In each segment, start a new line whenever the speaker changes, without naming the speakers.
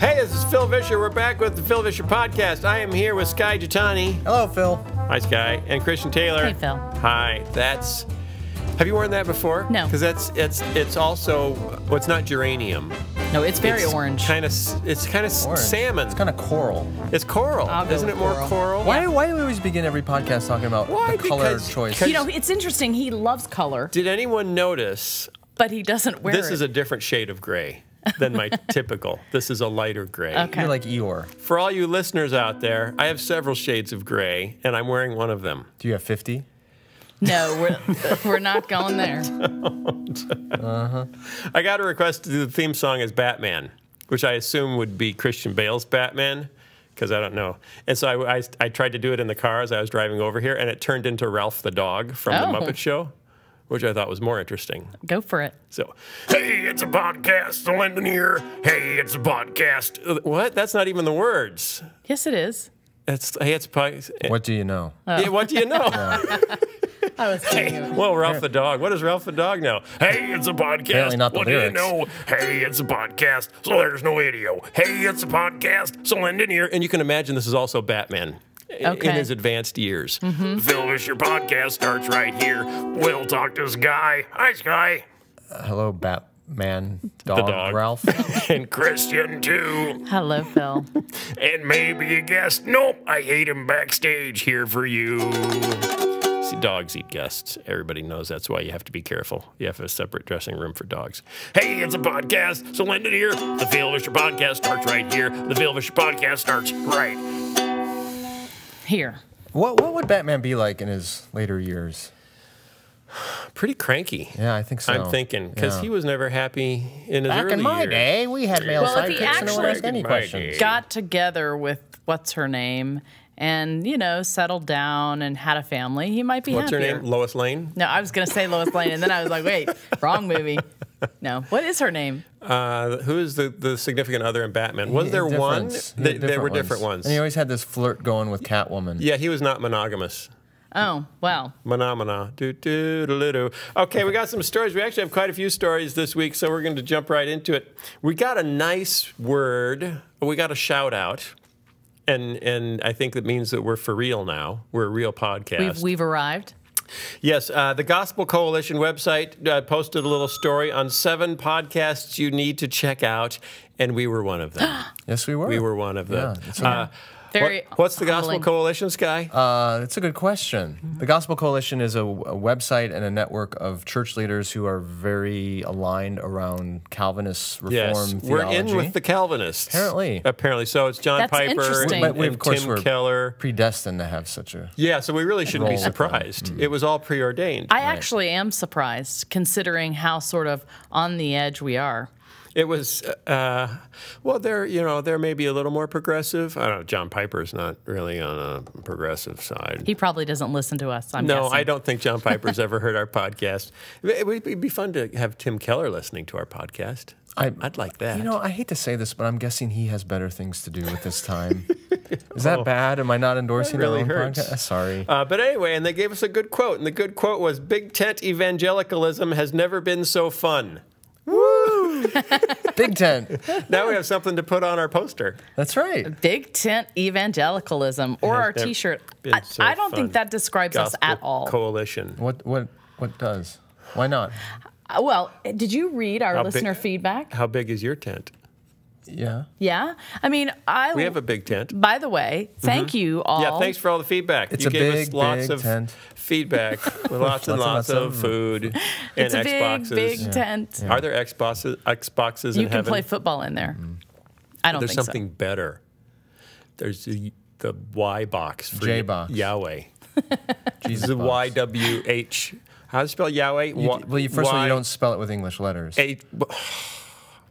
Hey, this is Phil Vischer. We're back with the Phil Vischer Podcast. I am here with Sky Jatani.
Hello, Phil.
Hi, Sky. And Christian Taylor.
Hey, Phil.
Hi. Have you worn that before?
No.
Because it's also, well, it's not geranium.
No, it's very orange.
It's kind of salmon.
It's kind of coral.
It's coral. Isn't it more coral?
Why do we always begin every podcast talking about the color choice?
You know, it's interesting. He loves color.
Did anyone notice?
But he doesn't wear it.
This is a different shade of gray than my typical. This is a lighter gray.
Okay.
You're like Eeyore.
For all you listeners out there, I have several shades of gray, and I'm wearing one of them.
Do you have 50?
No, we're not going there.
I got a request to do the theme song as Batman, which I assume would be Christian Bale's Batman, because I don't know. And so I tried to do it in the car as I was driving over here, and it turned into Ralph the dog from The Muppet Show, which I thought was more interesting.
Go for it.
So, hey, it's a podcast, Lyndon here. Hey, it's a podcast. What? That's not even the words.
Yes, it is.
It's a podcast.
What do you know?
Yeah, what do you know?
I was thinking
Well, Ralph the dog. What does Ralph the dog know? Hey, it's a podcast.
Apparently not the
what
lyrics.
do you know? Hey, it's a podcast, so there's no video. Hey, it's a podcast, so Lyndon here. And you can imagine this is also Batman in his advanced years. Mm-hmm. Phil Vischer Podcast starts right here. We'll talk to Sky. Hi, Sky.
Hello, Batman,
The dog.
Ralph.
And Christian, too.
hello, Phil.
And maybe a guest. Nope, I hate him backstage here for you. See, dogs eat guests. Everybody knows that's why you have to be careful. You have a separate dressing room for dogs. Hey, it's a podcast, so Lyndon here. The Phil Vischer Podcast starts right here. The Phil Vischer Podcast starts right
Here.
What would Batman be like in his later years?
Pretty cranky.
Yeah, I think so.
I'm thinking, because he was never happy in his early
Back in my
years.
day, we had male
Well, if he
sidekicks and no one asked
actually
any questions.
Got together with what's her name and, you know, settled down and had a family, he might be
What's her
happier.
name? Lois Lane?
No, I was going to say Lois Lane, and then I was like, wait, wrong movie. No. What is her name?
Who is the significant other in Batman? Was there one? There were different ones.
And he always had this flirt going with Catwoman.
Yeah, he was not monogamous.
Oh, wow.
Phenomena. Okay, we got some stories. We actually have quite a few stories this week, so we're going to jump right into it. We got a nice word. We got a shout out. And I think that means that we're for real now. We're a real podcast.
We've arrived.
Yes, the Gospel Coalition website posted a little story on 7 podcasts you need to check out, and we were one of them.
Yes, we were.
We were one of them.
Yeah,
What's the Gospel
humbling.
Coalition, Sky?
That's a good question. The Gospel Coalition is a website and a network of church leaders who are very aligned around Calvinist reform theology.
We're in with the Calvinists.
Apparently.
So it's John
That's
Piper
interesting.
and,
of course,
Tim
we're
Keller.
predestined to have such a...
Yeah, so we really shouldn't be
Roll.
surprised. It was all preordained.
I actually am surprised, considering how sort of on the edge we are.
It was, well, they're maybe a little more progressive. I don't know. John Piper's not really on a progressive side.
He probably doesn't listen to us, I'm
No,
guessing.
I don't think John Piper's ever heard our podcast. It'd be fun to have Tim Keller listening to our podcast. I'd like that.
You know, I hate to say this, but I'm guessing he has better things to do with his time. Is that bad? Am I not endorsing
That really
our own
hurts.
podcast? Sorry.
But anyway, and they gave us a good quote, and the good quote was, "Big tent evangelicalism has never been so fun."
Woo! Big tent.
Now we have something to put on our poster.
That's right.
Big tent evangelicalism, or our
never
T-shirt.
been so
I don't
fun.
think that describes us
Gospel
at all.
Coalition.
What does? Why not?
Well, did you read our listener feedback?
How big is your tent?
Yeah.
Yeah? I mean,
We have a big tent.
By the way, thank you all.
Yeah, thanks for all the feedback.
It's
you
a
gave
big,
us lots
big
of
tent.
feedback with lots and lots of food and
It's a
Xboxes.
big tent.
Are there Xboxes
You
in
can
heaven?
play football in there. I don't
There's
think
something better. There's the Y box for
J-box.
Yahweh.
Jesus
The
box.
YWH. How do you spell Yahweh?
First of all, you don't spell it with English letters.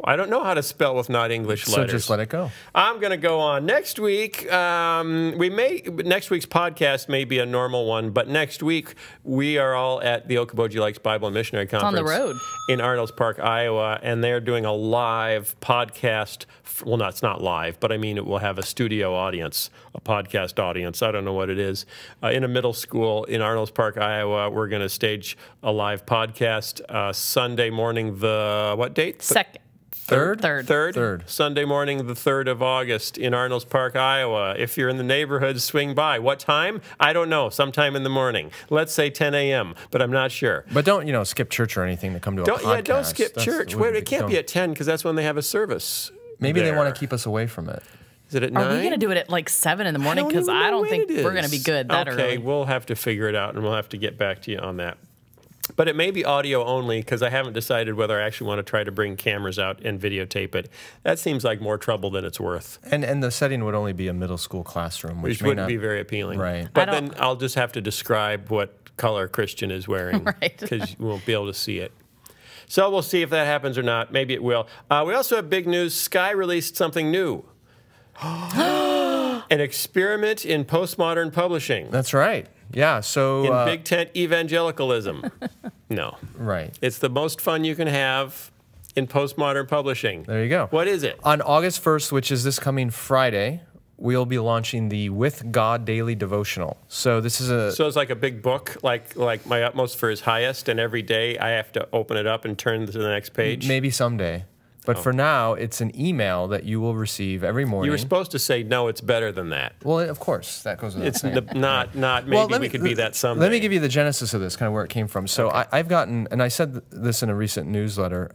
I don't know how to spell with not English
So
letters.
just let it go.
I'm going to go on. Next week, next week's podcast may be a normal one, but next week we are all at the Okoboji Lakes Bible and Missionary Conference.
on the road.
In Arnold's Park, Iowa, and they're doing a live podcast. Well, no, it's not live, but I mean it will have a studio audience, a podcast audience. I don't know what it is. In a middle school in Arnold's Park, Iowa, we're going to stage a live podcast Sunday morning, the what date?
Third.
Sunday morning, the 3rd of August in Arnold's Park, Iowa. If you're in the neighborhood, swing by. What time? I don't know. Sometime in the morning. Let's say 10 a.m., but I'm not sure.
But don't, skip church or anything to come to a podcast.
Yeah, don't skip church. Wait, it can't be at 10 because that's when they have a service.
Maybe they want to keep us away from it.
Is it at 9?
Are we going to do it at like 7 in the morning? Because I don't think we're going to be good that early.
Okay, we'll have to figure it out, and we'll have to get back to you on that. But it may be audio only because I haven't decided whether I actually want to try to bring cameras out and videotape it. That seems like more trouble than it's worth.
And the setting would only be a middle school classroom, which
wouldn't be very appealing.
Right.
But then I'll just have to describe what color Christian is wearing because you won't be able to see it. So we'll see if that happens or not. Maybe it will. We also have big news. Sky released something new. An experiment in postmodern publishing.
That's right. Yeah, so...
in big tent evangelicalism. No.
Right.
It's the most fun you can have in postmodern publishing.
There you go.
What is it?
On August 1st, which is this coming Friday, we'll be launching the With God Daily Devotional. So this is a...
So it's like a big book, like My Utmost for His Highest, and every day I have to open it up and turn to the next page?
Maybe someday. But for now, it's an email that you will receive every morning.
You were supposed to say, no, it's better than that.
Well, of course, that goes without saying.
It's not maybe we could be that someday.
Let me give you the genesis of this, kind of where it came from. So I've gotten, and I said this in a recent newsletter,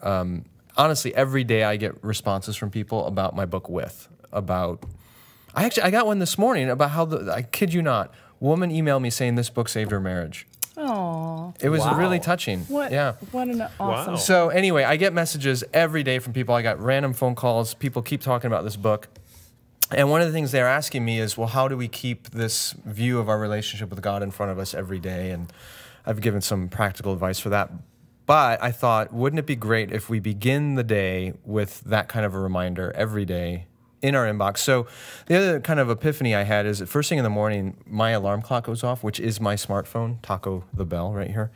honestly, every day I get responses from people about my book I got one this morning about how, I kid you not, a woman emailed me saying this book saved her marriage.
Oh,
it was really touching.
What an awesome.
Wow.
So anyway, I get messages every day from people. I got random phone calls. People keep talking about this book. And one of the things they're asking me is, well, how do we keep this view of our relationship with God in front of us every day? And I've given some practical advice for that. But I thought, wouldn't it be great if we begin the day with that kind of a reminder every day in our inbox? So the other kind of epiphany I had is that first thing in the morning, my alarm clock goes off, which is my smartphone, Taco the Bell right here.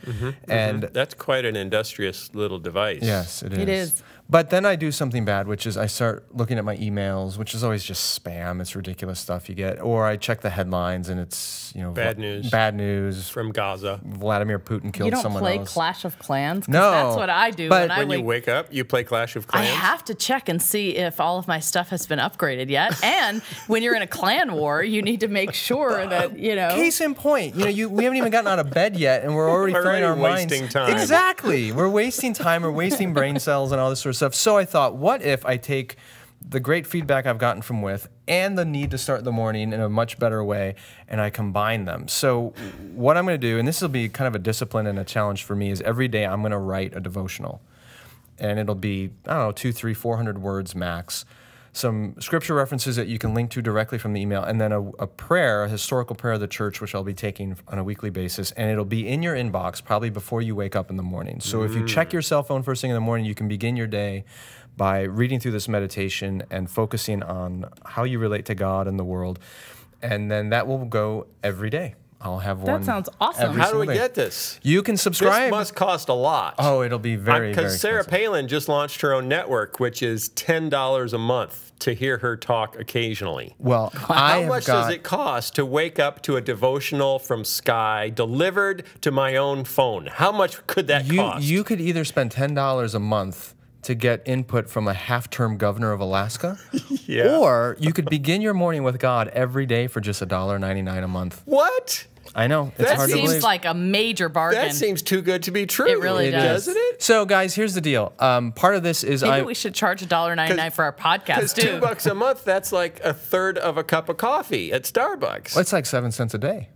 And
that's quite an industrious little device.
yes, it is.
It is.
But then I do something bad, which is I start looking at my emails, which is always just spam. It's ridiculous stuff you get. Or I check the headlines and it's,
bad news.
Bad news.
From Gaza.
Vladimir Putin killed someone else.
You don't play Clash of Clans? 'Cause
No.
That's what I do.
But
when you wake up, you play Clash of Clans?
I have to check and see if all of my stuff has been upgraded yet. And when you're in a clan war, you need to make sure that,
Case in point, we haven't even gotten out of bed yet, and we're already filling our minds.
wasting time.
Exactly. We're wasting time. We're wasting brain cells and all this sort of stuff. So I thought, what if I take the great feedback I've gotten from With and the need to start the morning in a much better way, and I combine them? So what I'm going to do, and this will be kind of a discipline and a challenge for me, is every day I'm going to write a devotional. And it'll be, 200, 300, 400 words max. Some scripture references that you can link to directly from the email, and then a prayer, a historical prayer of the church, which I'll be taking on a weekly basis, and it'll be in your inbox probably before you wake up in the morning. So if you check your cell phone first thing in the morning, you can begin your day by reading through this meditation and focusing on how you relate to God and the world, and then that will go every day. I'll have one.
That sounds awesome.
How do we get this?
You can subscribe.
This must cost a lot.
Oh, it'll be very, very
Because Sarah
expensive.
Palin just launched her own network, which is $10 a month to hear her talk occasionally.
Well,
How much does it cost to wake up to a devotional from Sky delivered to my own phone? How much could that cost?
You could either spend $10 a month to get input from a half-term governor of Alaska, or you could begin your morning with God every day for just $1.99 a month.
What?
I know. It's
That
hard to believe.
seems like a major bargain.
That seems too good to be true.
It really does.
Doesn't it?
So, guys, here's the deal. Part of this is
Maybe we should charge $1.99 for our
Because
podcast, too.
$2 a month, that's like a third of a cup of coffee at Starbucks.
It's like 7 cents a day.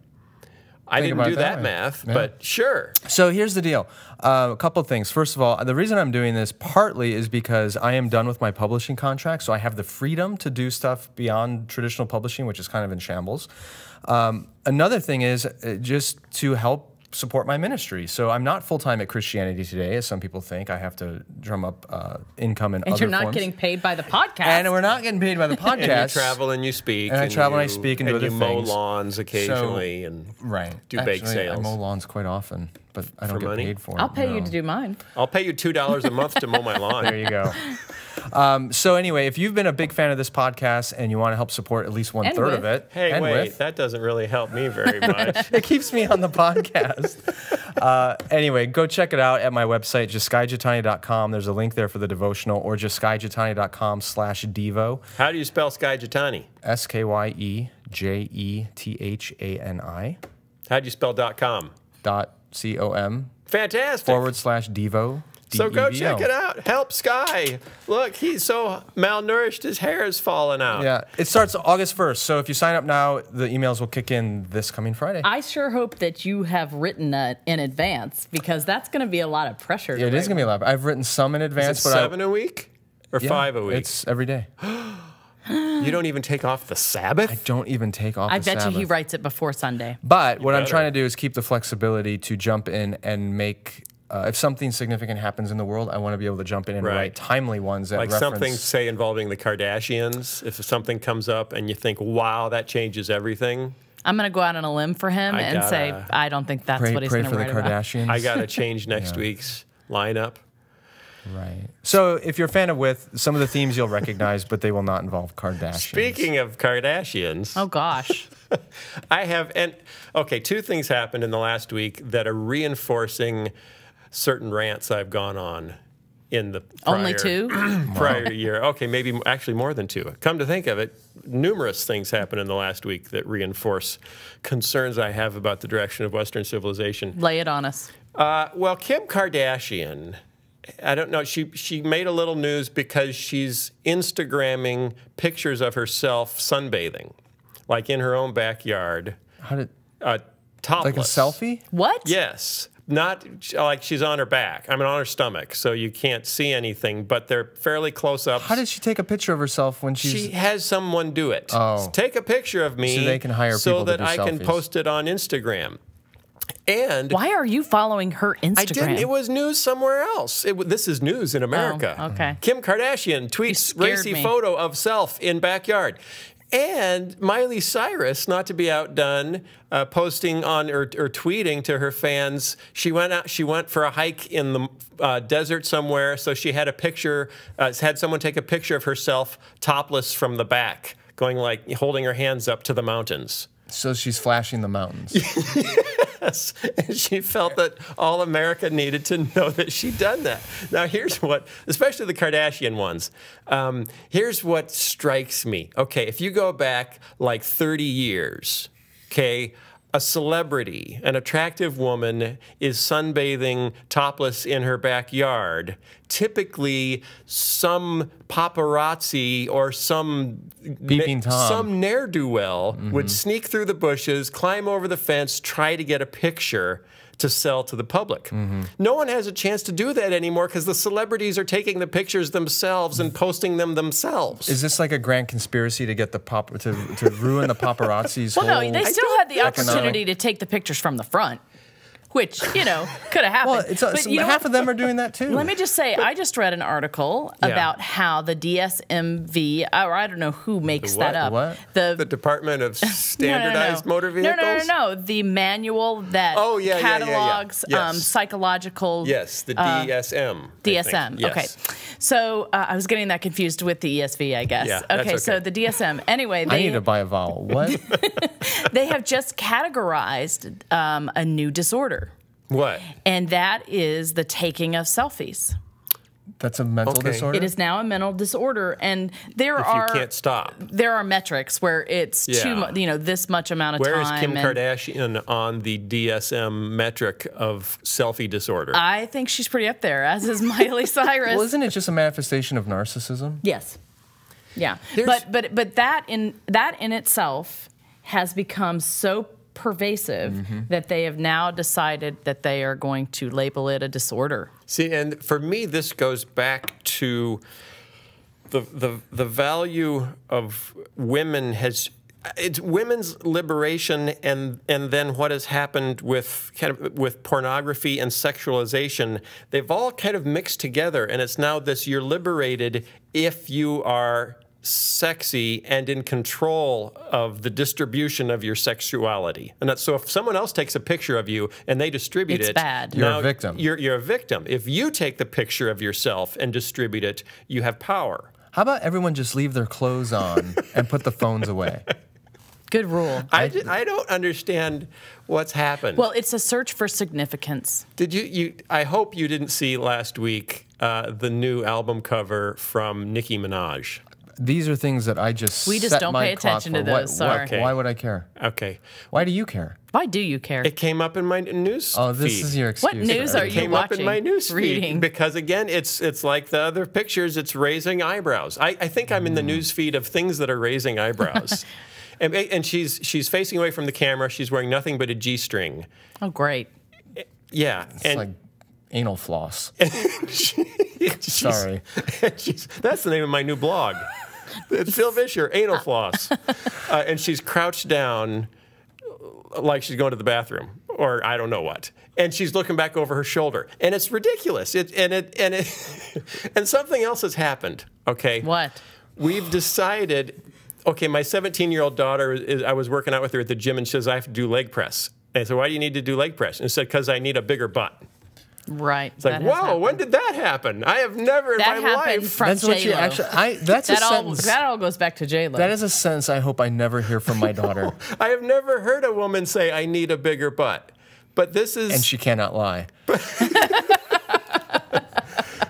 I didn't
about
do
it that
that
way.
math,
Yeah.
but sure.
So here's the deal. A couple of things. First of all, the reason I'm doing this partly is because I am done with my publishing contract, so I have the freedom to do stuff beyond traditional publishing, which is kind of in shambles. Another thing is just to help support my ministry. So I'm not full-time at Christianity Today, as some people think. I have to drum up income in other
And you're not
forms.
getting paid by the podcast.
And we're not getting paid by the podcast.
And you travel and you speak.
And I travel and I speak and do other
you mow
things.
lawns occasionally and do bake
Actually,
sales.
I mow lawns quite often, but I don't
For
get
money?
paid for it.
I'll pay you
no.
to do mine.
I'll pay you $2 a month to mow my lawn.
There you go. So anyway, if you've been a big fan of this podcast and you want to help support at least one-third of it,
Hey, wait, that doesn't really help me very much.
it keeps me on the podcast. Anyway, go check it out at my website, justskygitani.com. There's a link there for the devotional, or justskygitani.com/devo.
How do you spell Sky Gitani?
SKYEJETHANI.
How do you spell .com?
.com
Fantastic.
/Devo.
So go
DEVO.
check it out. Help Sky. Look, he's so malnourished, his hair is falling out.
Yeah, it starts August 1st. So if you sign up now, the emails will kick in this coming Friday.
I sure hope that you have written in advance, because that's going to be a lot of pressure.
Yeah, it is going to be a lot. I've written some in advance.
Is it 7 a week or 5 a week?
It's every day.
You don't even take off the Sabbath?
I don't even take off
I
the
bet
Sabbath.
you he writes it before Sunday.
But what I'm
better.
trying to do is keep the flexibility to jump in and make... if something significant happens in the world, I want to be able to jump in and
Right.
write timely ones that
Like
reference...
something, say, involving the Kardashians. If something comes up and you think, wow, that changes everything.
I'm going to go out on a limb for him and say, I don't think that's what he's
pray
going to
for the
write about.
Kardashians.
I got to change next week's lineup.
Right. So if you're a fan of With, some of the themes you'll recognize, but they will not involve Kardashians.
Speaking of Kardashians,
Oh, gosh.
I have, and okay, 2 things happened in the last week that are reinforcing certain rants I've gone on in the prior,
Only 2?
prior year. Okay, maybe actually more than 2. Come to think of it, numerous things happened in the last week that reinforce concerns I have about the direction of Western civilization.
Lay it on us.
Well, Kim Kardashian, I don't know, she made a little news because she's Instagramming pictures of herself sunbathing, like in her own backyard,
How did...
topless.
Like a selfie?
What?
Yes. Not like she's on her back. I mean, on her stomach, so you can't see anything, but they're fairly close up.
How did she take a picture of herself when she's...
She has someone do it.
Oh.
Take a picture of me
So they can hire
so
people to
that
do
I can
selfies.
post it on Instagram. And
Why are you following her Instagram?
I didn't. It was news somewhere else. This is news in America.
Oh, okay.
Kim Kardashian tweets
scared
racy
me.
photo of self in backyard. And Miley Cyrus, not to be outdone, posting on or tweeting to her fans. She went for a hike in the desert somewhere. So she had a picture. Had someone take a picture of herself topless from the back, going like holding her hands up to the mountains.
So she's flashing the mountains.
Yes, and she felt that all America needed to know that she'd done that. Now, here's what, especially the Kardashian ones, here's what strikes me. Okay, if you go back like 30 years, okay, a celebrity, an attractive woman is sunbathing topless in her backyard. Typically, some paparazzi or some
Peeping Tom.
some ne'er-do-well would sneak through the bushes, climb over the fence, try to get a picture to sell to the public. No one has a chance to do that anymore because the celebrities are taking the pictures themselves and posting them themselves.
Is this like a grand conspiracy to get the to ruin the paparazzi's
Well, no,
whole...
they still had the
economic-
opportunity to take the pictures from the front, which, could have happened.
Well,
But you know
half
what?
of them are doing that too.
Let me just say, I just read an article about how the DSMV, or I don't know who makes
what?
that up.
What?
The Department of Standardized Motor
No,
Vehicles?
no. The manual that
Oh, yeah, yeah, yeah, yeah.
catalogs
Yes.
psychological...
Yes, the DSM. I think.
DSM.
Yes.
Okay. So I was getting that confused with the ESV, I guess.
Yeah, that's
okay, so
okay.
the DSM. Anyway,
I need to buy a vowel. What?
they have just categorized a new disorder,
What?
and that is the taking of selfies.
That's a mental
Okay.
disorder?
It is now a mental disorder, and there
If
are
you can't stop.
there are metrics where it's
Yeah.
this much amount of
Where is
time.
Kim
and
Kardashian on the DSM metric of selfie disorder?
I think she's pretty up there, as is Miley Cyrus.
Well, isn't it just a manifestation of narcissism?
Yes. Yeah.
There's-
But that in itself has become so pervasive that they have now decided that they are going to label it a disorder.
See, and for me, this goes back to the value of women has. It's women's liberation, and then what has happened with with pornography and sexualization. They've all kind of mixed together, and it's now this: you're liberated if you are sexy and in control of the distribution of your sexuality. And that's, so if someone else takes a picture of you and they distribute
It's
it,
bad.
You're a victim.
You're a victim. If you take the picture of yourself and distribute it, you have power.
How about everyone just leave their clothes on and put the phones away?
Good rule.
I don't understand what's happened.
Well, it's a search for significance.
Did you I hope you didn't see last week the new album cover from Nicki Minaj.
These are things that I just
We just
set
don't
my
pay
clock
attention to
for.
those, sorry.
Okay.
Why would I care?
Okay.
Why do you care?
Why do you care?
It came up in my news
Oh, this
feed.
is your excuse.
What news are
It
you
came up in
watching,
my news
reading?
feed because again, it's like the other pictures. It's raising eyebrows. I think I'm in the news feed of things that are raising eyebrows. And she's facing away from the camera. She's wearing nothing but a G-string.
Oh, great.
Yeah,
It's like anal floss.
she's-
Sorry.
that's the name of my new blog. It's Phil Vischer, anal floss, and she's crouched down like she's going to the bathroom, or I don't know what. And she's looking back over her shoulder, and it's ridiculous. And something else has happened. Okay,
What?
We've decided. Okay, my 17-year-old daughter I was working out with her at the gym, and she says I have to do leg press. And I said, why do you need to do leg press? And she said, because I need a bigger butt.
Right.
It's like, whoa, when did that happen? I have never in
That
my
happened
life.
from
That's what you
J-Lo.
actually. That's a sentence.
That all goes back to J-Lo.
That is a sentence I hope I never hear from my daughter.
I have never heard a woman say, I need a bigger butt. But this is...
And she cannot lie.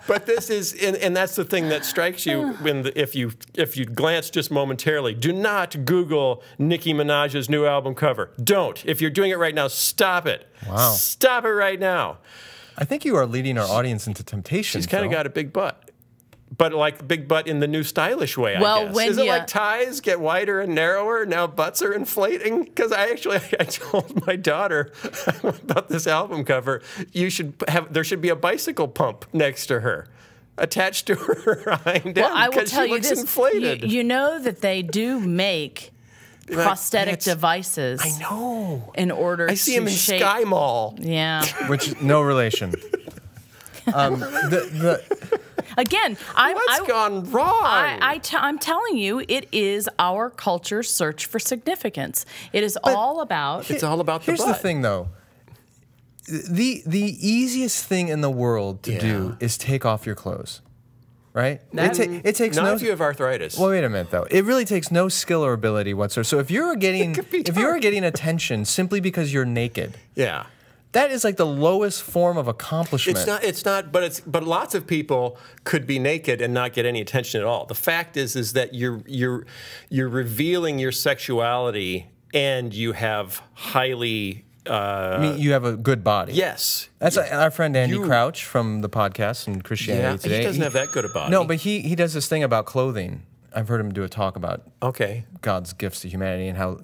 But this is... And that's the thing that strikes you when if you glance just momentarily. Do not Google Nicki Minaj's new album cover. Don't. If you're doing it right now, stop it.
Wow.
Stop it right now.
I think you are leading our audience into temptation.
She's kind of
Phil.
got a big butt. But like big butt in the new stylish way, I
Well,
guess.
when
Is it
you-
like ties get wider and narrower, now butts are inflating? Because I told my daughter about this album cover, there should be a bicycle pump next to her, attached to her hind
well,
end,
I will
because
tell
she
you
looks
this.
inflated.
You know that they do make prosthetic devices.
I know.
In order
I see
to
him in
shape.
Sky Mall.
Yeah.
Which, no relation.
Again,
What's gone wrong?
I'm telling you, it is our culture's search for significance. It is all about.
It's all about the
Here's
butt.
the thing, though. The easiest thing in the world to do is take off your clothes, right? It takes
Not
no.
if you have arthritis.
Well, wait a minute, though. It really takes no skill or ability whatsoever. So if you're getting attention simply because you're naked,
Yeah.
that is like the lowest form of accomplishment.
It's not, but lots of people could be naked and not get any attention at all. The fact is that you're revealing your sexuality and you have highly
I mean, you have a good body.
yes.
That's our friend Andy Crouch from the podcast and Christianity Today.
He doesn't have that good a body.
No, but he does this thing about clothing. I've heard him do a talk about
okay.
God's gifts to humanity and how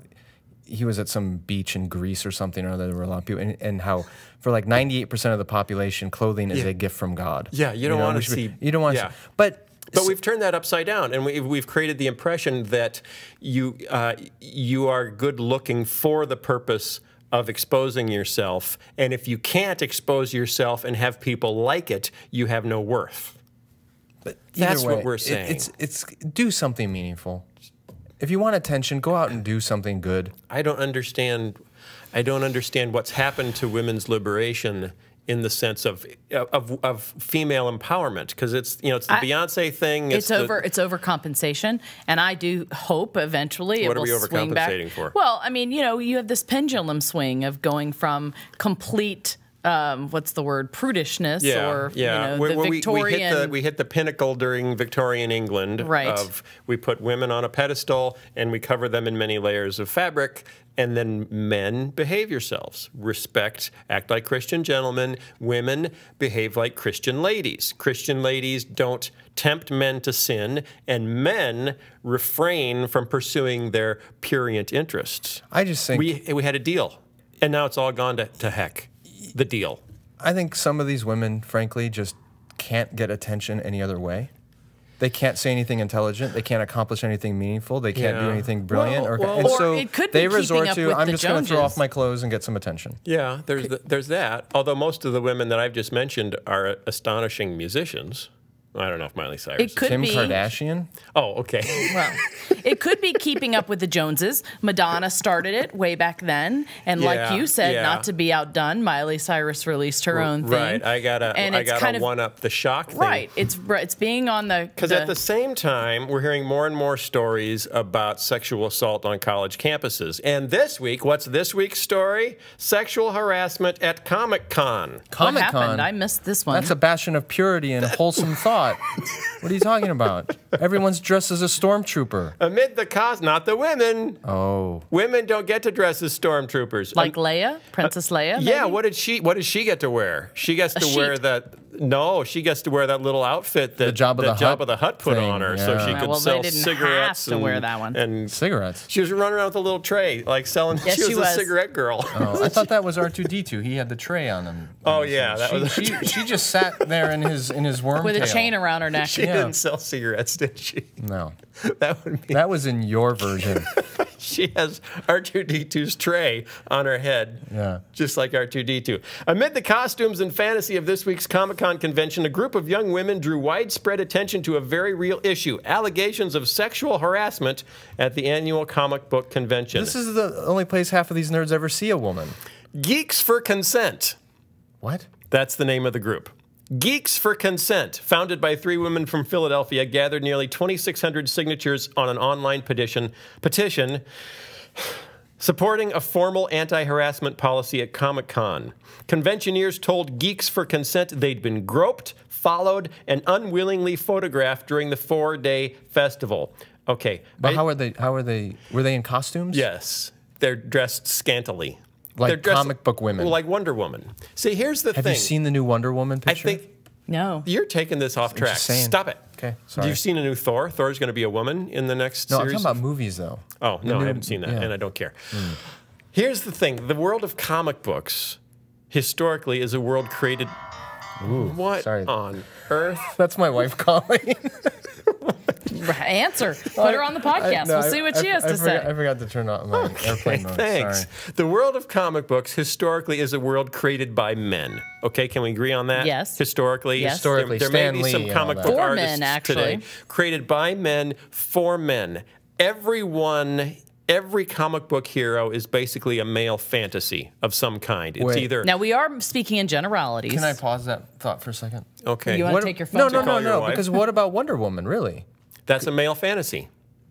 he was at some beach in Greece or something or other. There were a lot of people, and how for like 98% of the population, clothing is a gift from God.
Yeah, you don't want to see.
You don't want to. But
we've turned that upside down, and we've created the impression that you are good looking for the purpose of exposing yourself, and if you can't expose yourself and have people like it, you have no worth.
But
That's
either way,
what we're saying.
It's do something meaningful. If you want attention, go out and do something good.
I don't understand what's happened to women's liberation in the sense of female empowerment, because it's the Beyonce thing.
It's overcompensation, and I do hope eventually
What
it
are we
will swing back.
overcompensating for?
Well, I mean, you have this pendulum swing of going from complete. What's the word? Prudishness, or the Victorian.
We hit the pinnacle during Victorian England.
Right.
Of we put women on a pedestal and we cover them in many layers of fabric, and then men behave yourselves, respect, act like Christian gentlemen. Women behave like Christian ladies. Christian ladies don't tempt men to sin, and men refrain from pursuing their prurient interests.
I just think
we had a deal, and now it's all gone to heck. The deal.
I think some of these women, frankly, just can't get attention any other way. They can't say anything intelligent. They can't accomplish anything meaningful. They can't do anything brilliant.
Or
so
it could be
they resort
keeping up
to,
with
I'm
the
just going to throw off
Joneses.
my clothes and get some attention.
Yeah, there's that. Although most of the women that I've just mentioned are astonishing musicians. I don't know if Miley Cyrus.
It could
Kim
be.
Kardashian?
Oh, okay.
Well, it could be keeping up with the Joneses. Madonna started it way back then, and like you said, not to be outdone, Miley Cyrus released her own thing.
Right, I gotta one up the shock thing.
Right, it's being on the
because at the same time we're hearing more and more stories about sexual assault on college campuses. And this week, what's this week's story? Sexual harassment at ComicCon.
What happened? I missed this one.
That's a bastion of purity and wholesome thought. What are you talking about? Everyone's dressed as a stormtrooper.
Amid the not the women.
Oh.
Women don't get to dress as stormtroopers.
Like Leia? Princess Leia? Maybe?
Yeah, what does she get to wear? She gets to wear that. No, she gets to wear that little outfit that Jabba the Hutt put on her, so she could sell cigarettes.
Have to wear that one.
And
cigarettes.
She was running around with a little tray, like selling.
Yes,
she was a cigarette girl.
Oh, I thought that was R2-D2. He had the tray on him.
Oh yeah,
she just sat there in his worm
with a chain around her neck.
She didn't sell cigarettes, did she?
No.
That
was in your version.
She has R2-D2's tray on her head, just like R2-D2. Amid the costumes and fantasy of this week's Comic-Con convention, a group of young women drew widespread attention to a very real issue: allegations of sexual harassment at the annual comic book convention.
This is the only place half of these nerds ever see a woman.
Geeks for Consent.
What?
That's the name of the group. Geeks for Consent, founded by 3 women from Philadelphia, gathered nearly 2,600 signatures on an online petition supporting a formal anti-harassment policy at Comic-Con. Conventioneers told Geeks for Consent they'd been groped, followed, and unwillingly photographed during the 4-day festival. Okay.
But how are they? Were they in costumes?
Yes. They're dressed scantily.
Like comic book women.
Like Wonder Woman. See, here's the thing.
Have you seen the new Wonder Woman picture?
I think...
No.
You're taking this off track. Stop it.
Okay, sorry.
You've seen a new Thor? Thor's going to be a woman in the next series?
No, I'm talking about movies, though.
Oh, no, I haven't seen that, and I don't care. Here's the thing. The world of comic books, historically, is a world created... What on earth?
That's my wife calling.
Answer. Put her on the podcast. We'll see what she has to say.
I forgot to turn on my airplane mode.
Thanks.
Sorry.
The world of comic books historically is a world created by men. Okay, can we agree on that?
Yes.
Historically?
Yes.
Historically,
there may be some comic book
for
artists
men, actually.
today created by men for men. Every comic book hero is basically a male fantasy of some kind. It's either...
Now, we are speaking in generalities.
Can I pause that thought for a second?
Okay.
You want to take your phone?
No, because what about Wonder Woman, really?
That's a male fantasy.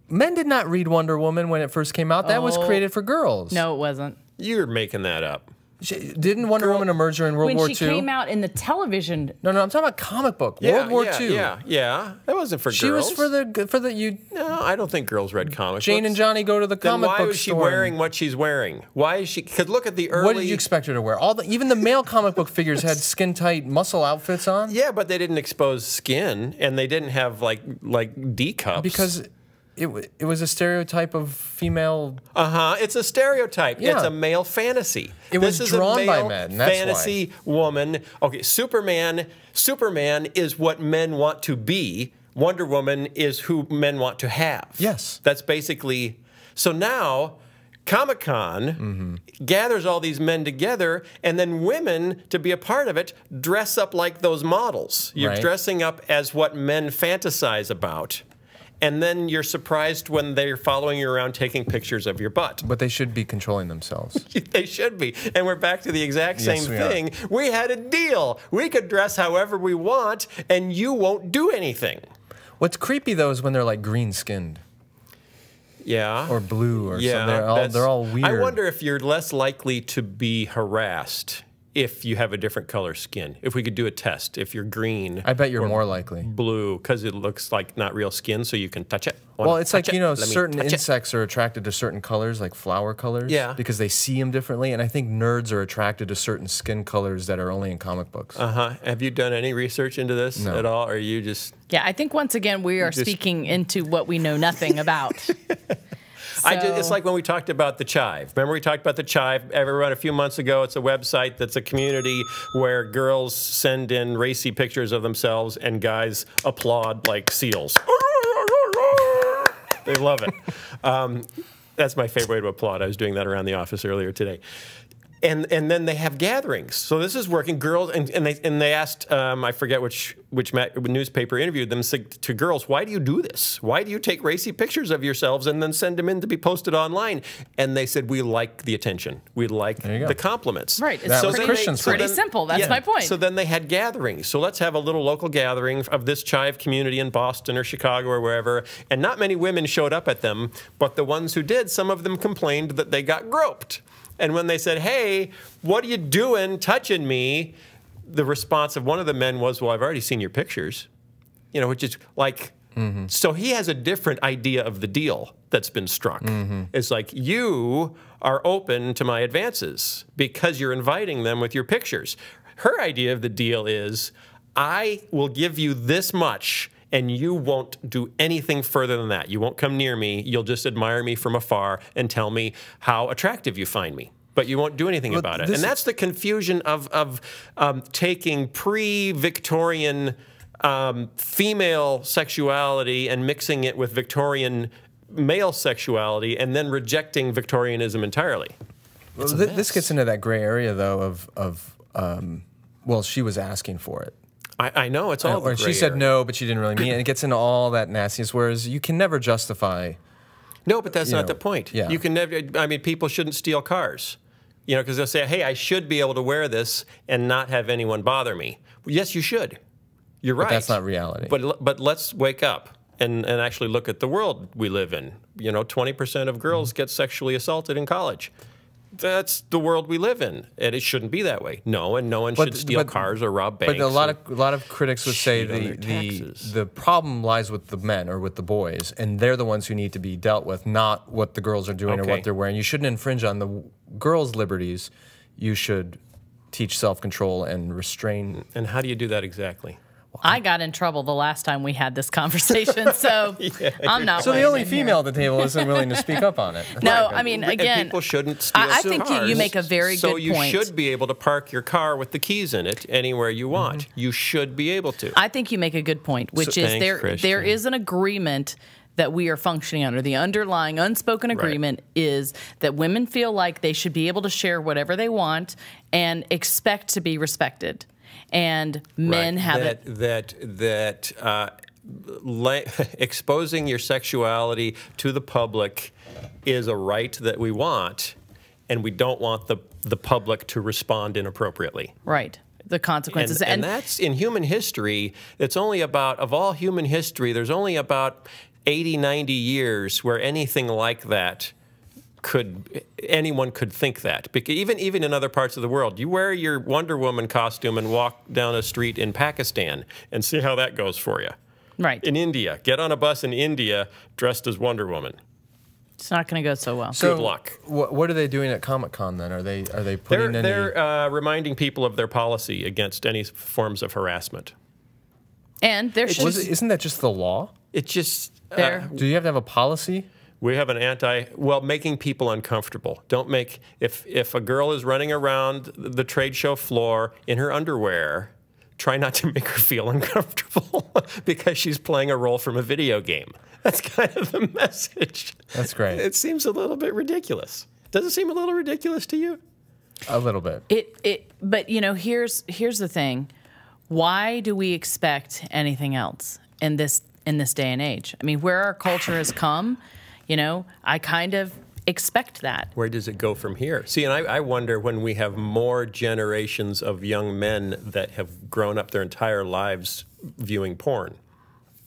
Men did not read Wonder Woman when it first came out. That was created for girls.
No, it wasn't.
You're making that up.
Didn't Wonder Woman emerge during World War II?
When she came out in the television...
No, I'm talking about comic book. World War II.
Yeah. That wasn't for girls.
She was for the...
No, I don't think girls read comic
Jane
books.
and Johnny go to the comic book store.
Why was she wearing what she's wearing? Why is she... Because look at the early...
What did you expect her to wear? Even the male comic book figures had skin-tight muscle outfits on?
Yeah, but they didn't expose skin, and they didn't have, like D cups.
Because... It was a stereotype of female...
It's a stereotype.
Yeah.
It's a male fantasy.
It was drawn by men, that's
fantasy woman. Okay, Superman is what men want to be. Wonder Woman is who men want to have.
Yes.
That's basically... So now... Comic-Con gathers all these men together, and then women, to be a part of it, dress up like those models. You're dressing up as what men fantasize about. And then you're surprised when they're following you around taking pictures of your butt.
But they should be controlling themselves.
They should be. And we're back to the exact same thing. We had a deal. We could dress however we want, and you won't do anything.
What's creepy, though, is when they're like green-skinned.
Yeah.
Or blue or something. They're all weird.
I wonder if you're less likely to be harassed if you have a different color skin. If we could do a test, if you're green.
I bet you're more likely.
Blue, because it looks like not real skin, so you can touch it.
Well, it's like, certain insects are attracted to certain colors, like flower colors.
Yeah.
Because they see them differently. And I think nerds are attracted to certain skin colors that are only in comic books.
Have you done any research into this at all? Or are you just...
Yeah, I think once again we are speaking into what we know nothing about.
It's like when we talked about the Chive. Remember we talked about the Chive? Everyone, a few months ago, it's a website that's a community where girls send in racy pictures of themselves and guys applaud like seals. They love it. That's my favorite way to applaud. I was doing that around the office earlier today. And then they have gatherings. So this is working. Girls and they asked I forget which newspaper interviewed them, said to girls, why do you do this? Why do you take racy pictures of yourselves and then send them in to be posted online? And they said, we like the attention. We like the compliments.
Right.
That was
It's pretty simple. That's my point.
So then they had gatherings. So let's have a little local gathering of this chive community in Boston or Chicago or wherever. And not many women showed up at them, but the ones who did, some of them complained that they got groped. And when they said, hey, what are you doing touching me? The response of one of the men was, well, I've already seen your pictures. You know, which is like, so he has a different idea of the deal that's been struck. It's like, you are open to my advances because you're inviting them with your pictures. Her idea of the deal is, I will give you this much and you won't do anything further than that. You won't come near me. You'll just admire me from afar and tell me how attractive you find me. But you won't do anything about it. And that's the confusion of taking pre-Victorian female sexuality and mixing it with Victorian male sexuality and then rejecting Victorianism entirely.
Well, this gets into that gray area, though, well, she was asking for it.
I know, it's all
Or she said no, but she didn't really mean it. And it gets into all that nastiness, whereas you can never justify.
No, but that's not the point.
Yeah.
You can never, I mean, people shouldn't steal cars. You know, because they'll say, hey, I should be able to wear this and not have anyone bother me. Well, yes, you should. You're right.
But that's not reality.
But let's wake up and actually look at the world we live in. You know, 20% of girls get sexually assaulted in college. That's the world we live in, and it shouldn't be that way. No, and no one should steal cars or rob banks.
But a lot of critics would say the problem lies with the men or with the boys, and they're the ones who need to be dealt with, not what the girls are doing or what they're wearing. You shouldn't infringe on the girls' liberties. You should teach self-control and restrain.
And how do you do that exactly?
I got in trouble the last time we had this conversation, so I'm not.
So the only female at the table isn't willing to speak up on it.
No, I mean, again,
and people shouldn't steal
I think you make a very good point.
So you should be able to park your car with the keys in it anywhere you want. You should be able to.
I think you make a good point, which is there is an agreement that we are functioning under. The underlying unspoken agreement is that women feel like they should be able to share whatever they want and expect to be respected. And men have exposing your sexuality to the public is a right that we want, and we don't want the public to respond inappropriately. Right. The consequences.
And that's in human history. It's only about, of all human history, there's only about 80, 90 years where anything like that anyone could think that. Because even in other parts of the world, you wear your Wonder Woman costume and walk down a street in Pakistan and see how that goes for you. Right. In India, get on a bus in India dressed as Wonder Woman.
It's not going to go so well.
So
good luck.
What are they doing at ComicCon then? Are they putting any?
They're reminding people of their policy against any forms of harassment.
And there should
isn't that just the law?
It just
do you have to have a policy?
We have an making people uncomfortable. Don't make, if a girl is running around the trade show floor in her underwear, try not to make her feel uncomfortable because she's playing a role from a video game. That's kind of the message.
That's great.
It seems a little bit ridiculous. Does it seem a little ridiculous to you?
A little bit.
But you know, here's the thing. Why do we expect anything else in this day and age? I mean, where our culture has come, you know, I kind of expect that.
Where does it go from here? See, and I wonder when we have more generations of young men that have grown up their entire lives viewing porn,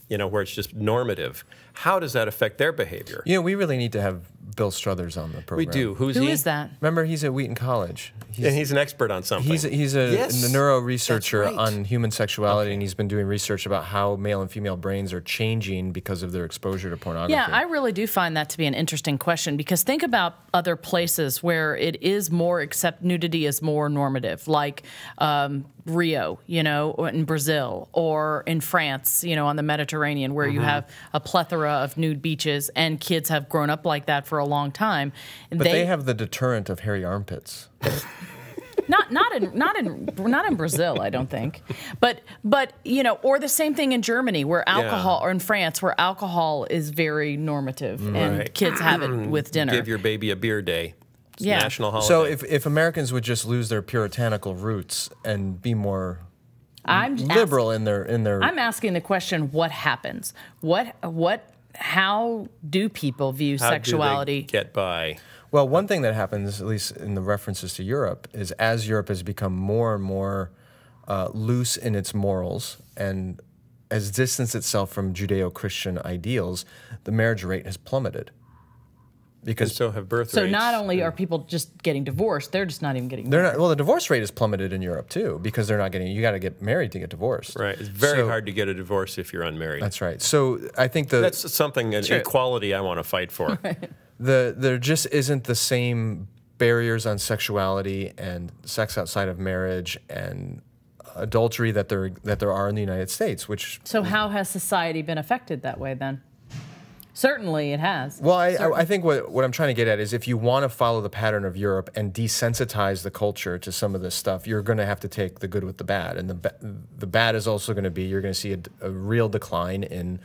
you know, where it's just normative. How does that affect their behavior?
You know, we really need to have Bill Struthers on the program.
We do. Who
is that?
Remember, he's at Wheaton College.
And he's an expert on something.
He's a neuro researcher on human sexuality, and he's been doing research about how male and female brains are changing because of their exposure to pornography.
Yeah, I really do find that to be an interesting question, because think about other places where it is more, except nudity is more normative, like Rio, you know, in Brazil, or in France, you know, on the Mediterranean, where you have a plethora of nude beaches, and kids have grown up like that for a long time.
But they have the deterrent of hairy armpits.
Not in Brazil, I don't think. But you know, or the same thing in Germany, where alcohol, or in France, where alcohol is very normative, and kids have it with dinner.
Give your baby a beer day. It's a national holiday.
So if Americans would just lose their puritanical roots and be more liberal in their
I'm asking the question: what happens? How do people view sexuality?
How do they get by?
Well, one thing that happens, at least in the references to Europe, is as Europe has become more and more loose in its morals and has distanced itself from Judeo-Christian ideals, the marriage rate has plummeted.
Because so have birth rates.
So not only are people just getting divorced, they're just not even getting
married.
married.
Well, the divorce rate has plummeted in Europe too, because they're not getting. You got to get married to get divorced.
Right. It's very hard to get a divorce if you're unmarried.
That's right. So I think
that's something an equality I want to fight for.
Right.
There just isn't the same barriers on sexuality and sex outside of marriage and adultery that there are in the United States.
So how has society been affected that way then? Certainly it has.
Well, I think what I'm trying to get at is if you want to follow the pattern of Europe and desensitize the culture to some of this stuff, you're going to have to take the good with the bad. And the bad is also going to be you're going to see a real decline in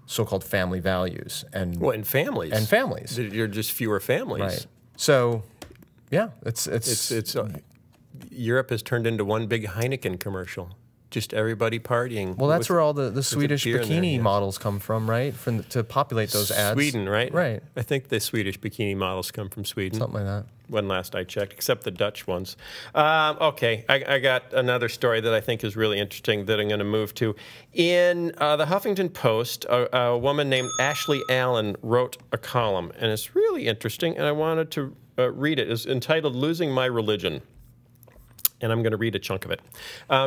so-called family values.
In families.
And families.
You're just fewer families.
Right. So, yeah, it's
Europe has turned into one big Heineken commercial. Just everybody partying.
Well, that's where all the Swedish bikini models come from, right? To populate those ads.
Sweden, right?
Right.
I think the Swedish bikini models come from Sweden.
Something like that.
When last I checked, except the Dutch ones. Okay, I got another story that I think is really interesting that I'm going to move to. In the Huffington Post, a woman named Ashley Allen wrote a column, and it's really interesting, and I wanted to read it. It's entitled Losing My Religion. And I'm going to read a chunk of it.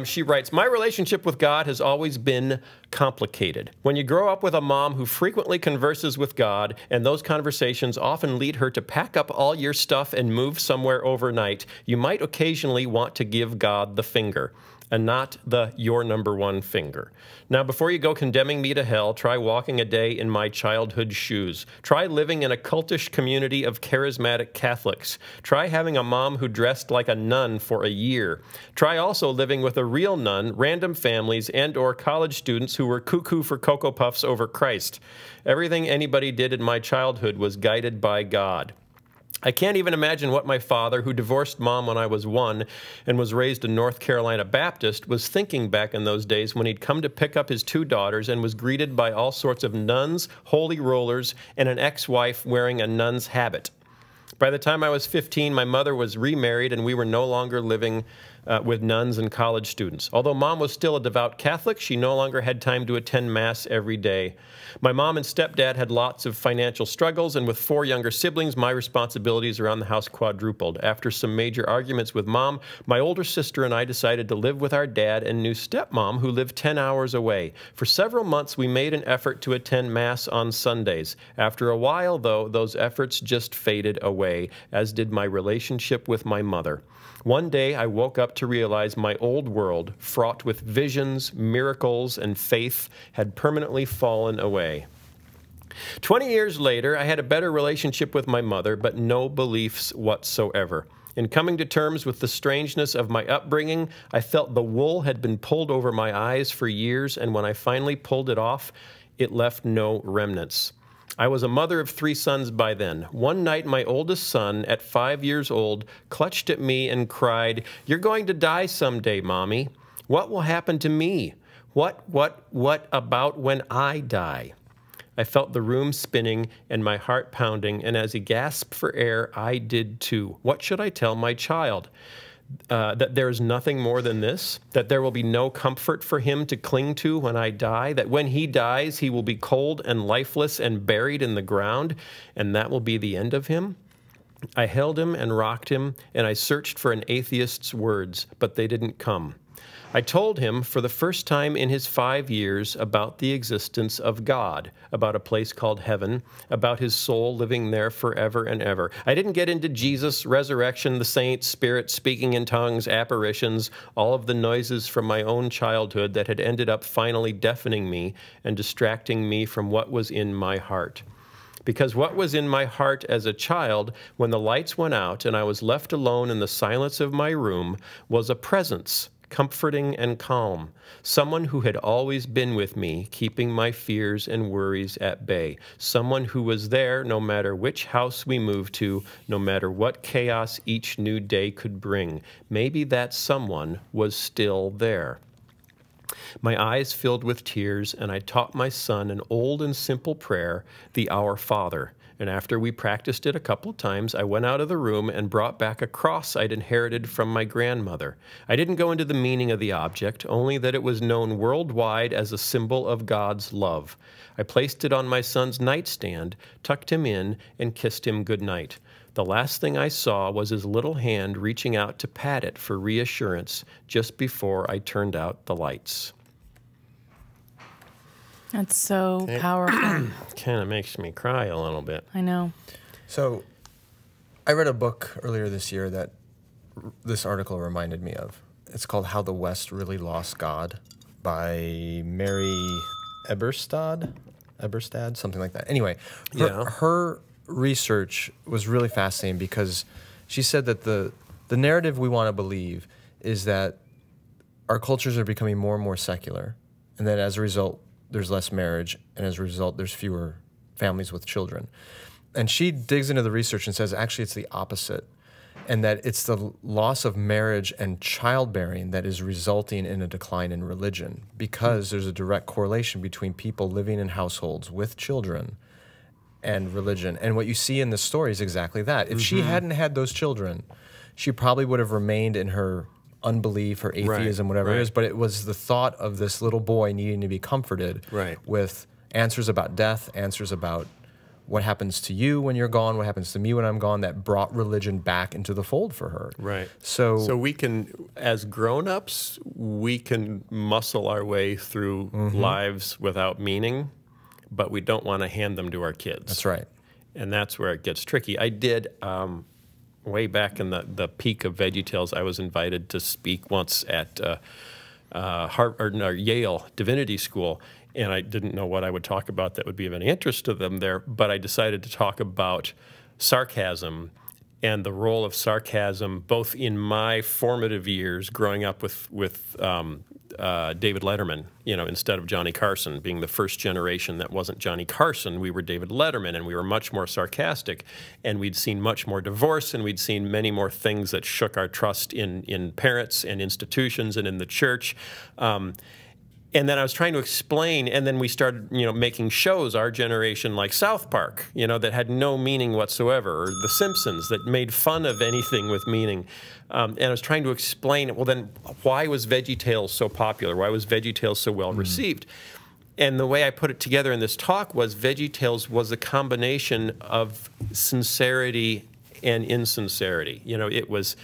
She writes, "My relationship with God has always been complicated. When you grow up with a mom who frequently converses with God, and those conversations often lead her to pack up all your stuff and move somewhere overnight, you might occasionally want to give God the finger, and not the your number one finger. Now, before you go condemning me to hell, try walking a day in my childhood shoes. Try living in a cultish community of charismatic Catholics. Try having a mom who dressed like a nun for a year. Try also living with a real nun, random families, and or college students who were cuckoo for Cocoa Puffs over Christ. Everything anybody did in my childhood was guided by God. I can't even imagine what my father, who divorced mom when I was 1 and was raised a North Carolina Baptist, was thinking back in those days when he'd come to pick up his 2 daughters and was greeted by all sorts of nuns, holy rollers, and an ex-wife wearing a nun's habit. By the time I was 15, my mother was remarried and we were no longer living with nuns and college students. Although mom was still a devout Catholic, she no longer had time to attend Mass every day. My mom and stepdad had lots of financial struggles, and with 4 younger siblings, my responsibilities around the house quadrupled. After some major arguments with mom, my older sister and I decided to live with our dad and new stepmom, who lived 10 hours away. For several months, we made an effort to attend Mass on Sundays. After a while, though, those efforts just faded away, as did my relationship with my mother. One day, I woke up to realize my old world, fraught with visions, miracles, and faith, had permanently fallen away. 20 years later, I had a better relationship with my mother, but no beliefs whatsoever. In coming to terms with the strangeness of my upbringing, I felt the wool had been pulled over my eyes for years, and when I finally pulled it off, it left no remnants. I was a mother of 3 sons by then. One night, my oldest son, at 5 years old, clutched at me and cried, "You're going to die someday, Mommy. What will happen to me? What about when I die?" I felt the room spinning and my heart pounding, and as he gasped for air, I did too. What should I tell my child? That there is nothing more than this? That there will be no comfort for him to cling to when I die? That when he dies, he will be cold and lifeless and buried in the ground, and that will be the end of him? I held him and rocked him, and I searched for an atheist's words, but they didn't come. I told him, for the first time in his 5 years, about the existence of God, about a place called heaven, about his soul living there forever and ever. I didn't get into Jesus, resurrection, the saints, spirit, speaking in tongues, apparitions, all of the noises from my own childhood that had ended up finally deafening me and distracting me from what was in my heart. Because what was in my heart as a child, when the lights went out and I was left alone in the silence of my room, was a presence comforting and calm, someone who had always been with me, keeping my fears and worries at bay, someone who was there no matter which house we moved to, no matter what chaos each new day could bring. Maybe that someone was still there. My eyes filled with tears, and I taught my son an old and simple prayer, the Our Father. And after we practiced it a couple of times, I went out of the room and brought back a cross I'd inherited from my grandmother. I didn't go into the meaning of the object, only that it was known worldwide as a symbol of God's love. I placed it on my son's nightstand, tucked him in, and kissed him goodnight. The last thing I saw was his little hand reaching out to pat it for reassurance just before I turned out the lights.
That's so powerful.
Kind of makes me cry a little bit.
I know.
So I read a book earlier this year that this article reminded me of. It's called How the West Really Lost God by Mary Eberstad, something like that. Anyway, her research was really fascinating because she said that the narrative we want to believe is that our cultures are becoming more and more secular, and that as a result, there's less marriage, and as a result, there's fewer families with children. And she digs into the research and says, actually, it's the opposite, and that it's the loss of marriage and childbearing that is resulting in a decline in religion, because there's a direct correlation between people living in households with children and religion. And what you see in this story is exactly that. If she hadn't had those children, she probably would have remained in her unbelief or atheism, whatever it is, but it was the thought of this little boy needing to be comforted with answers about death, answers about what happens to you when you're gone, what happens to me when I'm gone, that brought religion back into the fold for her.
Right.
So
we can, as grown-ups, we can muscle our way through lives without meaning, but we don't want to hand them to our kids.
That's right.
And that's where it gets tricky. I did... way back in the peak of VeggieTales, I was invited to speak once at Yale Divinity School, and I didn't know what I would talk about that would be of any interest to them there, but I decided to talk about sarcasm and the role of sarcasm, both in my formative years growing up with David Letterman, instead of Johnny Carson, being the first generation that wasn't Johnny Carson. We were David Letterman, and we were much more sarcastic, and we'd seen much more divorce, and we'd seen many more things that shook our trust in parents and institutions and in the church. And then I was trying to explain, and then we started, making shows, our generation, like South Park, that had no meaning whatsoever, or The Simpsons, that made fun of anything with meaning. And I was trying to explain, well, then why was VeggieTales so popular? Why was VeggieTales so well received? And the way I put it together in this talk was VeggieTales was a combination of sincerity and insincerity. It was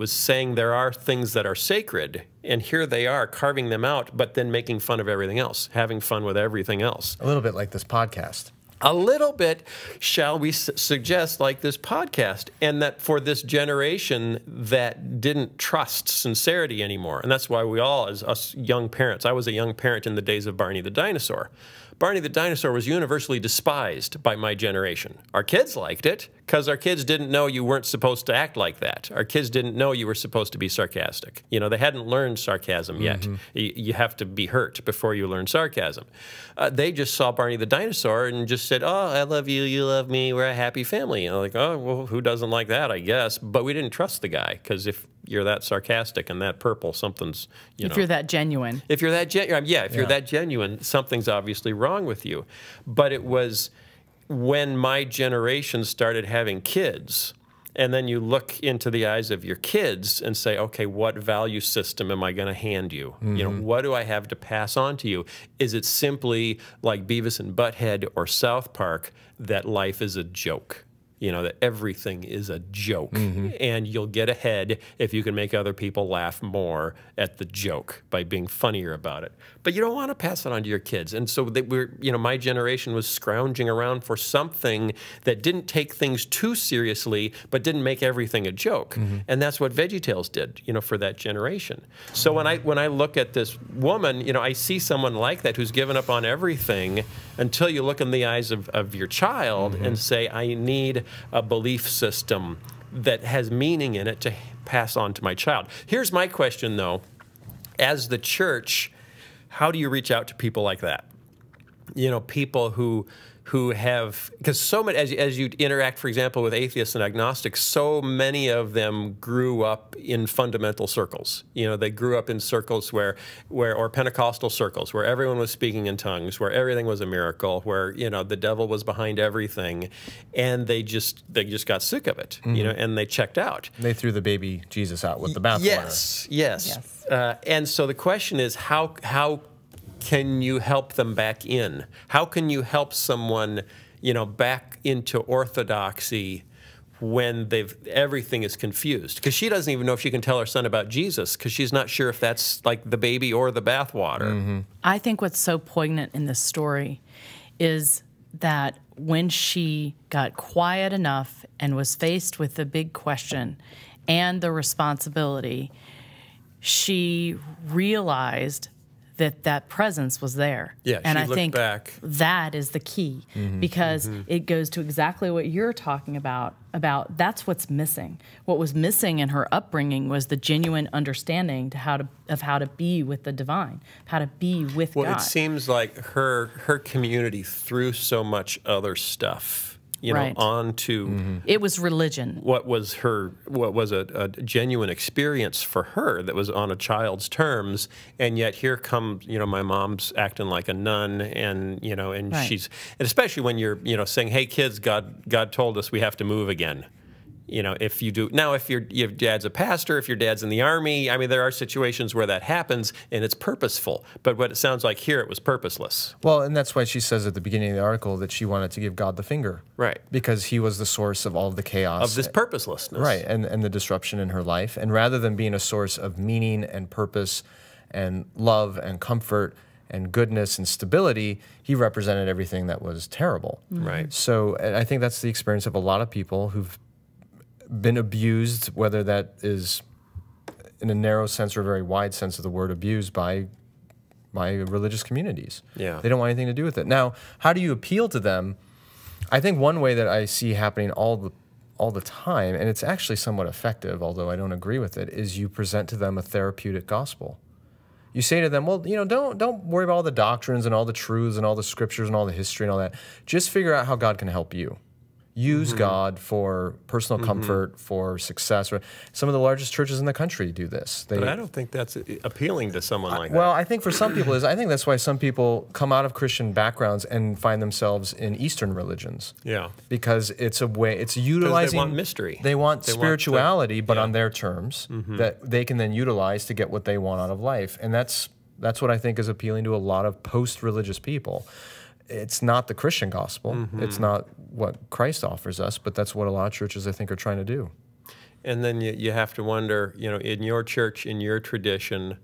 saying there are things that are sacred, and here they are, carving them out, but then making fun of everything else, having fun with everything else.
A little bit like this podcast.
A little bit, shall we suggest, like this podcast, and that for this generation that didn't trust sincerity anymore. And that's why we all, as us young parents, I was a young parent in the days of Barney the Dinosaur. Barney the Dinosaur was universally despised by my generation. Our kids liked it because our kids didn't know you weren't supposed to act like that. Our kids didn't know you were supposed to be sarcastic. They hadn't learned sarcasm yet. You have to be hurt before you learn sarcasm. They just saw Barney the Dinosaur and just said, oh, I love you, you love me, we're a happy family. And I'm like, oh, well, who doesn't like that, I guess? But we didn't trust the guy, because if you're that sarcastic and that purple, something's,
If you're that genuine.
If you're that genuine, you're that genuine, something's obviously wrong with you. But it was when my generation started having kids, and then you look into the eyes of your kids and say, okay, what value system am I going to hand you? What do I have to pass on to you? Is it simply like Beavis and Butthead or South Park, that life is a joke? That everything is a joke, and you'll get ahead if you can make other people laugh more at the joke by being funnier about it. But you don't want to pass it on to your kids. And so my generation was scrounging around for something that didn't take things too seriously, but didn't make everything a joke. And that's what VeggieTales did, for that generation. So when I look at this woman, I see someone like that who's given up on everything until you look in the eyes of your child and say, I need a belief system that has meaning in it to pass on to my child. Here's my question, though. as the church, how do you reach out to people like that? You know, people who have, because so many, as you interact, for example, with atheists and agnostics, so many of them grew up in fundamental circles. You know, they grew up in circles or Pentecostal circles, where everyone was speaking in tongues, where everything was a miracle, where, you know, the devil was behind everything, and they just got sick of it, you know, and they checked out.
They threw the baby Jesus out with the bathwater.
Yes. And so the question is, how can you help them back in? How can you help someone, you know, back into orthodoxy when everything is confused? Because she doesn't even know if she can tell her son about Jesus, because she's not sure if that's like the baby or the bathwater.
I think what's so poignant in this story is that when she got quiet enough and was faced with the big question and the responsibility, she realized that presence was there.
Yeah,
and
she
I
looked
think
back.
That is the key, because it goes to exactly what you're talking about that's what's missing. What was missing in her upbringing was the genuine understanding of how to be with the divine, how to be with God.
Well, it seems like her community threw so much other stuff, you know, onto
it was religion.
What was a genuine experience for her that was on a child's terms, and yet here comes, you know, my mom's acting like a nun, and you know, and she's, and especially when you're, you know, saying, hey kids, God told us we have to move again. You know, if you do now, if your dad's a pastor, if your dad's in the army, I mean, there are situations where that happens and it's purposeful. But what it sounds like here, it was purposeless.
Well, and that's why she says at the beginning of the article that she wanted to give God the finger.
Right.
Because he was the source of all of the chaos.
Of this purposelessness.
Right, and the disruption in her life. And rather than being a source of meaning and purpose and love and comfort and goodness and stability, he represented everything that was terrible.
Right.
So and I think that's the experience of a lot of people who've been abused, whether that is in a narrow sense or a very wide sense of the word, abused by religious communities.
Yeah.
They don't want anything to do with it. Now, how do you appeal to them? I think one way that I see happening all the time, and it's actually somewhat effective, although I don't agree with it, is you present to them a therapeutic gospel. You say to them, well, you know, don't worry about all the doctrines and all the truths and all the scriptures and all the history and all that. Just figure out how God can help you. Use God for personal comfort, for success. Some of the largest churches in the country do this.
But I don't think that's appealing to someone like that.
Well, I think for some people it is. I think that's why some people come out of Christian backgrounds and find themselves in Eastern religions.
Yeah.
Because it's a way, it's utilizing.
They want mystery.
They want spirituality, but on their terms, that they can then utilize to get what they want out of life. And that's what I think is appealing to a lot of post-religious people. It's not the Christian gospel. It's not what Christ offers us, but that's what a lot of churches, I think, are trying to do.
And then you have to wonder, you know, in your church, in your tradition,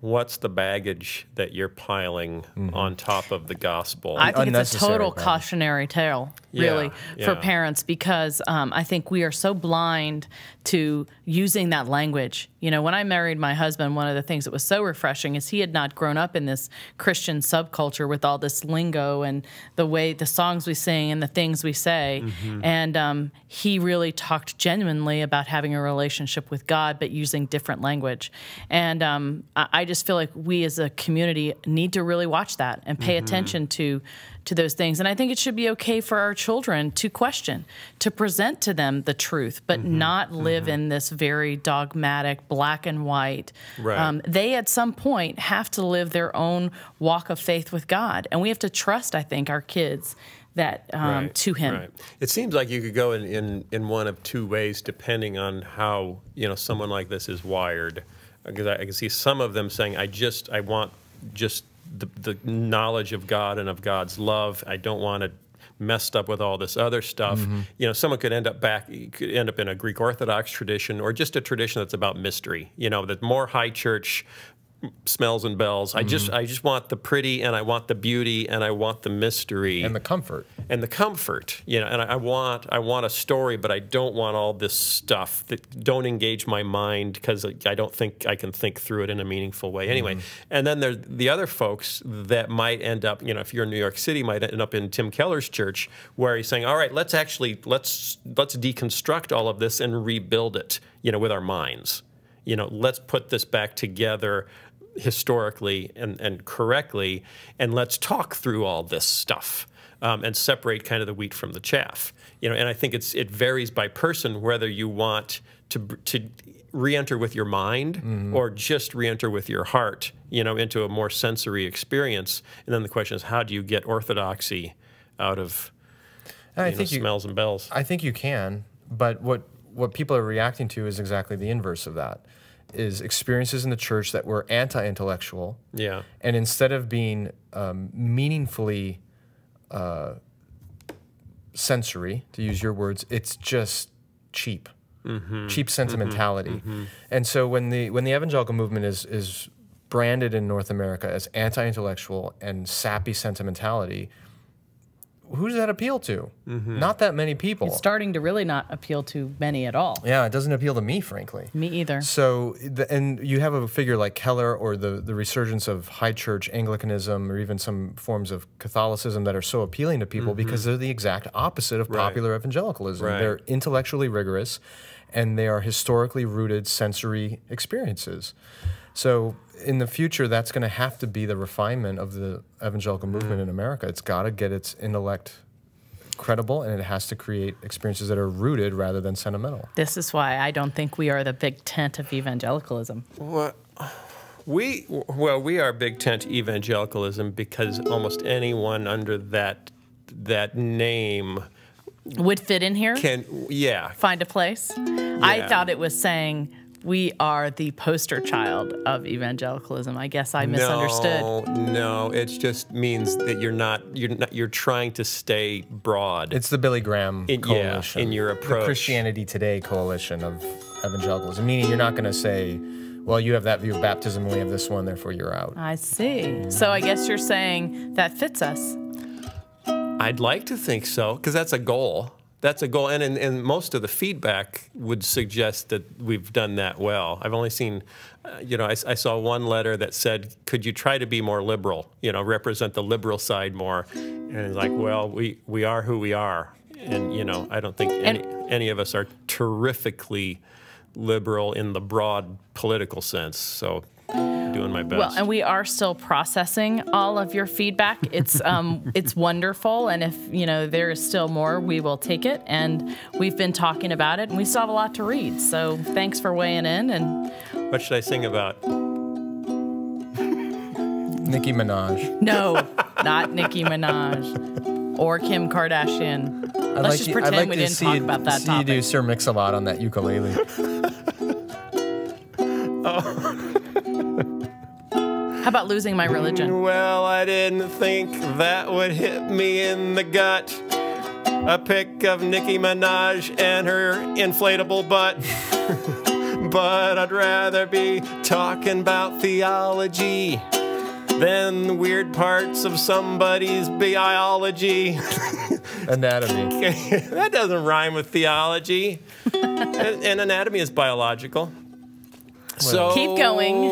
what's the baggage that you're piling on top of the gospel?
I think it's a total cautionary tale, really, for parents, because I think we are so blind to using that language. You know, when I married my husband, one of the things that was so refreshing is he had not grown up in this Christian subculture with all this lingo and the way the songs we sing and the things we say. And he really talked genuinely about having a relationship with God, but using different language. And I just feel like we as a community need to really watch that and pay attention to those things. And I think it should be okay for our children to question, to present to them the truth, but not live in this very dogmatic, black and white.
Right.
They, at some point, have to live their own walk of faith with God. And we have to trust, I think, our kids that to Him.
Right. It seems like you could go in one of two ways, depending on how, you know, someone like this is wired. Because I can see some of them saying, I want just the knowledge of God and of God's love. I don't want it messed up with all this other stuff. You know, someone could end up in a Greek Orthodox tradition, or just a tradition that's about mystery. You know, that more high church smells and bells. I just want the pretty, and I want the beauty, and I want the mystery
And the comfort.
You know, and I want a story, but I don't want all this stuff that don't engage my mind, because I don't think I can think through it in a meaningful way. Anyway, and then there's the other folks that might end up, you know, if you're in New York City, might end up in Tim Keller's church, where he's saying, all right, let's deconstruct all of this and rebuild it, you know, with our minds. You know, let's put this back together historically and correctly, and let's talk through all this stuff and separate kind of the wheat from the chaff. You know, and I think it varies by person whether you want to re-enter with your mind or just re-enter with your heart, you know, into a more sensory experience. And then the question is, how do you get orthodoxy out of smells and bells?
I think you can, but what people are reacting to is exactly the inverse of that, is experiences in the church that were anti-intellectual. Yeah. And instead of being meaningfully sensory, to use your words, it's just cheap. Cheap sentimentality. And so when the evangelical movement is branded in North America as anti-intellectual and sappy sentimentality, who does that appeal to? Not that many people.
It's starting to really not appeal to many at all.
Yeah, it doesn't appeal to me, frankly.
Me either.
So, and you have a figure like Keller or the resurgence of high church Anglicanism or even some forms of Catholicism that are so appealing to people because they're the exact opposite of popular evangelicalism. They're intellectually rigorous and they are historically rooted sensory experiences. So in the future, that's going to have to be the refinement of the evangelical movement in America. It's got to get its intellect credible, and it has to create experiences that are rooted rather than sentimental.
This is why I don't think we are the big tent of evangelicalism.
Well, we are big tent evangelicalism because almost anyone under that name
would fit in here. Find a place. Yeah. I thought it was saying we are the poster child of evangelicalism. I guess I misunderstood.
No, it just means that you're trying to stay broad.
It's the Billy Graham coalition.
In your approach.
The Christianity Today coalition of evangelicalism, meaning you're not going to say, well, you have that view of baptism, we have this one, therefore you're out.
I see. So I guess you're saying that fits us.
I'd like to think so, because that's a goal. That's a goal, and most of the feedback would suggest that we've done that well. I've only seen, I saw one letter that said, could you try to be more liberal, represent the liberal side more? And it's like, well, we are who we are. And, I don't think any of us are terrifically liberal in the broad political sense, so doing my best.
Well, and we are still processing all of your feedback. It's it's wonderful, and if there is still more, we will take it. And we've been talking about it, and we still have a lot to read. So thanks for weighing in. And
what should I sing about?
Nicki Minaj.
No, not Nicki Minaj or Kim Kardashian. Let's just pretend we didn't talk about that topic.
You do Sir Mix-a-Lot on that ukulele.
How about losing my religion?
Well, I didn't think that would hit me in the gut. A pic of Nicki Minaj and her inflatable butt. But I'd rather be talking about theology than the weird parts of somebody's biology.
Anatomy.
That doesn't rhyme with theology. And anatomy is biological. So
keep going.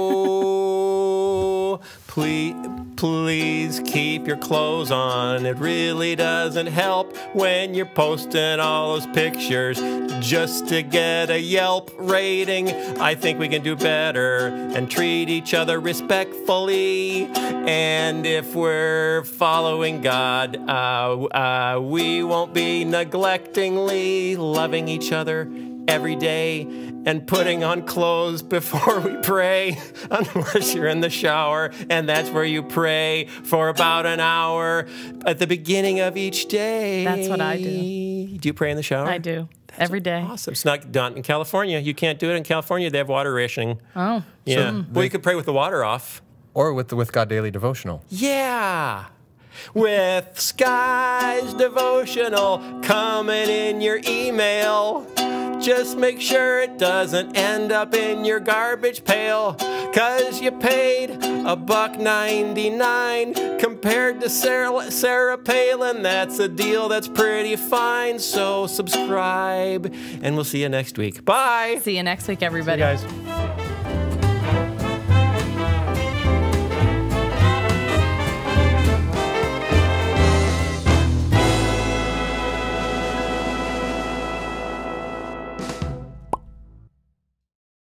Please keep your clothes on. It really doesn't help when you're posting all those pictures just to get a Yelp rating. I think we can do better and treat each other respectfully. And if we're following God, we won't be neglectingly loving each other every day and putting on clothes before we pray, unless you're in the shower, and that's where you pray for about an hour at the beginning of each day.
That's what I do.
Do you pray in the shower?
I do. Every day.
Awesome. It's not done in California. You can't do it in California. They have water rationing.
Oh.
Yeah. Well, you could pray with the water off.
Or with the With God Daily Devotional.
Yeah. With Sky's Devotional coming in your email. Just make sure it doesn't end up in your garbage pail, 'cause you paid $1.99 compared to Sarah Palin. That's a deal that's pretty fine. So subscribe, and we'll see you next week. Bye.
See you next week, everybody.
See you guys.